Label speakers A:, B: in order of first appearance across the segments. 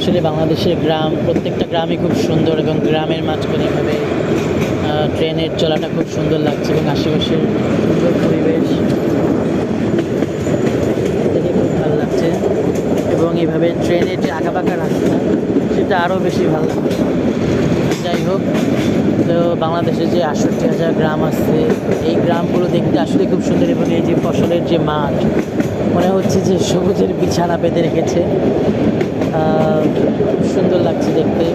A: আসলে বাংলাদেশের গ্রাম, প্রত্যেকটা গ্রামই খুব সুন্দর এবং গ্রামের মাঝখানে এভাবে ট্রেনের চলাটা খুব সুন্দর লাগছে এবং আশেপাশের সুন্দর পরিবেশ দেখে খুব ভালো লাগছে। এবং এইভাবে ট্রেনের যে আঁকাবাঁকা রাস্তা সেটা আরও বেশি ভালো লাগছে। যাই হোক, তো বাংলাদেশে যে ৬৮,০০০ গ্রাম আছে, এই গ্রামগুলো দেখতে আসলে খুব সুন্দর এবং এই যে ফসলের যে মাঠ, মনে হচ্ছে যে সবুজের বিছানা পেতে রেখেছে। খুব সুন্দর লাগছে দেখতে।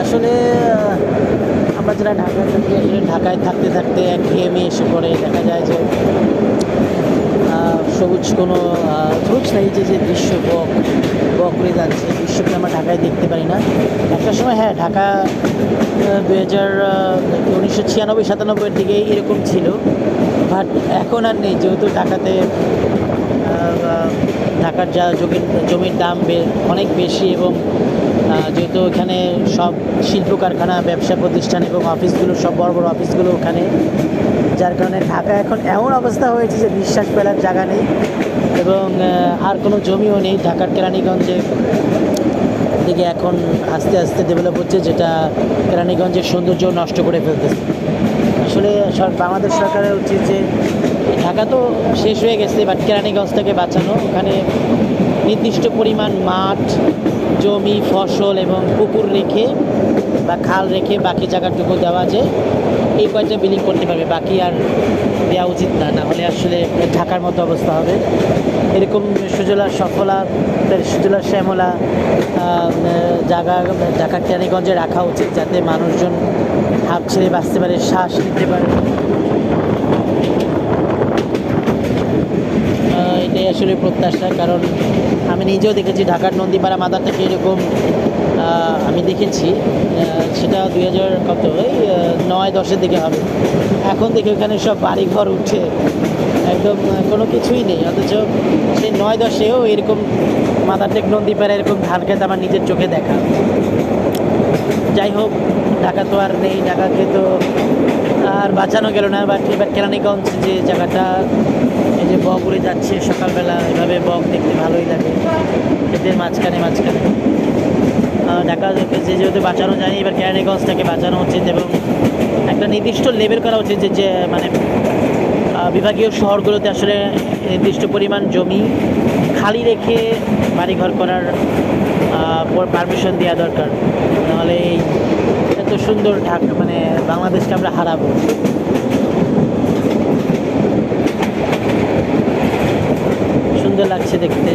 A: আসলে আমরা যারা ঢাকায় থাকি, আসলে ঢাকায় থাকতে থাকতে একঘেয়েমি এসে পড়ে, দেখা যায় যে সবুজ কোনো সবুজ নেই, যে দৃশ্য বক করে যাচ্ছে, দৃশ্যকে আমরা ঢাকায় দেখতে পারি না। একটা সময় হ্যাঁ, ঢাকা 1996-97 দিকে এরকম ছিল, বাট এখন আর নেই। যেহেতু ঢাকার যা জমির দাম অনেক বেশি এবং যেহেতু এখানে সব শিল্প কারখানা, ব্যবসা প্রতিষ্ঠান এবং অফিসগুলো, সব বড় বড় অফিসগুলো ওখানে, যার কারণে ঢাকা এখন এমন অবস্থা হয়েছে যে নিঃশ্বাস ফেলার জায়গা নেই এবং আর কোনো জমিও নেই। ঢাকার কেরানীগঞ্জে দিকে এখন আস্তে আস্তে ডেভেলপ হচ্ছে, যেটা কেরানীগঞ্জের সৌন্দর্য নষ্ট করে ফেলতেছে। আসলে বাংলাদেশ সরকারের উচিত যে ঢাকা তো শেষ হয়ে গেছে, বাট কেরানীগঞ্জটাকে বাঁচানো। ওখানে নির্দিষ্ট পরিমাণ মাঠ, জমি, ফসল এবং পুকুর রেখে বা খাল রেখে বাকি জায়গাটুকু দেওয়া, যে এই কয়টা বিলিং করতে পারবে, বাকি আর দেওয়া উচিত না। না হলে আসলে ঢাকার মতো অবস্থা হবে। এরকম সুজলা শ্যামলা জায়গা ঢাকা কেরানীগঞ্জে রাখা উচিত, যাতে মানুষজন হাঁপ ছেড়ে বাঁচতে পারে, শ্বাস নিতে পারে। এটাই আসলে প্রত্যাশা, কারণ আমি নিজেও দেখেছি ঢাকার নন্দীপাড়া মাদারটাকে এরকম আমি দেখেছি। সেটা 2009-10 দিকে হবে। এখন দেখি ওখানে সব বাড়িঘর উঠে একদম কোনো কিছুই নেই, অথচ সেই 9-10-এও এরকম মাদারটেক নন্দীপাড়া এরকম ধান খেত আমার নিজের চোখে দেখা। যাই হোক, ঢাকা তো আর নেই, ঢাকাকে তো আর বাঁচানো গেল না। বাট এবার কেরানীগঞ্জ যে জায়গাটা, এই যে বক উড়ে যাচ্ছে সকালবেলা, এভাবে বক দেখতে ভালোই লাগে এদের মাঝখানে। ঢাকাকে যেহেতু বাঁচানো যায়নি, এবার কেরানীগঞ্জটাকে বাঁচানো উচিত এবং একটা নির্দিষ্ট লেভেল করা উচিত, যে মানে বিভাগীয় শহরগুলোতে আসলে নির্দিষ্ট পরিমাণ জমি খালি রেখে বাড়িঘর করার পারমিশন দেওয়া দরকার। নাহলে এই এত সুন্দর ঢাকা, মানে বাংলাদেশকে আমরা হারাবো। সুন্দর লাগছে দেখতে।